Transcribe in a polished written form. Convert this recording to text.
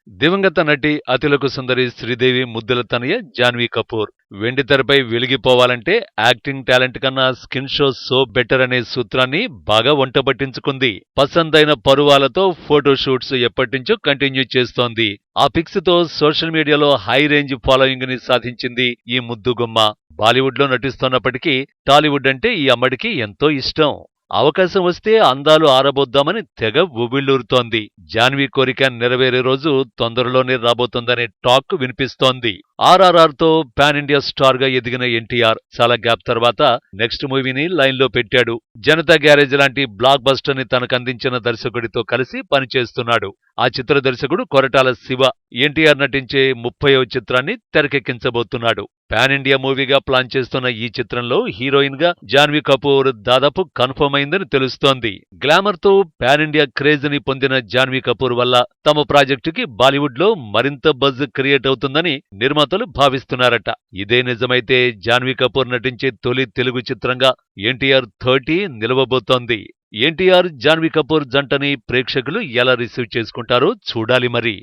దివంగత నటి అతిలోక సుందరి శ్రీదేవి ముద్దుల తనయ జాన్వీ కపూర్ వెండితెరపై వెలిగిపోవాలంటే యాక్టింగ్ టాలెంట్ కన్నా స్కిన్ షో సో బెటర్ అనే సూత్రాన్ని బాగా వంటబట్టించుకుంది. పసందైన పరువాలతో ఫోటో షూట్స్ ఎప్పటినుంచో కంటిన్యూ చేస్తోంది. ఆ పిక్స్ తో సోషల్ మీడియాలో హై రేంజ్ ఫాలోయింగ్ ని సాధించింది ఈ ముద్దుగుమ్మ. బాలీవుడ్ లో నటిస్తున్నప్పటికీ టాలీవుడ్ అంటే ఈ అమ్మడికి ఎంతో ఇష్టం. అవకాశం వస్తే అందాలు ఆరబోద్దామని తెగ ఉవ్విళ్లూరుతోంది. జాన్వీ కోరిక నెరవేరే రోజు తొందరలోనే రాబోతోందనే టాక్ వినిపిస్తోంది. RRR తో పాన్ ఇండియా స్టార్ గా ఎదిగిన ఎన్టీఆర్ చాలా గ్యాప్ తర్వాత నెక్స్ట్ మూవీని లైన్ లో పెట్టాడు. జనతా గ్యారేజ్ లాంటి బ్లాక్ బస్టర్ ని తనకందించిన దర్శకుడితో కలిసి పనిచేస్తున్నాడు. ఆ చిత్ర దర్శకుడు కొరటాల శివ ఎన్టీఆర్ నటించే 30వ చిత్రాన్ని తెరకెక్కించబోతున్నాడు. పాన్ ఇండియా మూవీగా ప్లాన్ చేస్తున్న ఈ చిత్రంలో హీరోయిన్ గా జాన్వీ కపూర్ దాదాపు కన్ఫర్మ్ అయిందని తెలుస్తోంది. గ్లామర్ తో పాన్ ఇండియా క్రేజ్ ని పొందిన జాన్వీ కపూర్ వల్ల తమ ప్రాజెక్టుకి బాలీవుడ్ లో మరింత బజ్ క్రియేట్ అవుతుందని నిర్మాతలు భావిస్తున్నారట. ఇదే నిజమైతే జాన్వీ కపూర్ నటించే తొలి తెలుగు చిత్రంగా ఎన్టీఆర్ 30 నిలవబోతోంది. ఎన్టీఆర్ జాన్వీ కపూర్ జంటని ప్రేక్షకులు ఎలా రిసీవ్ చేసుకుంటారో చూడాలి మరి.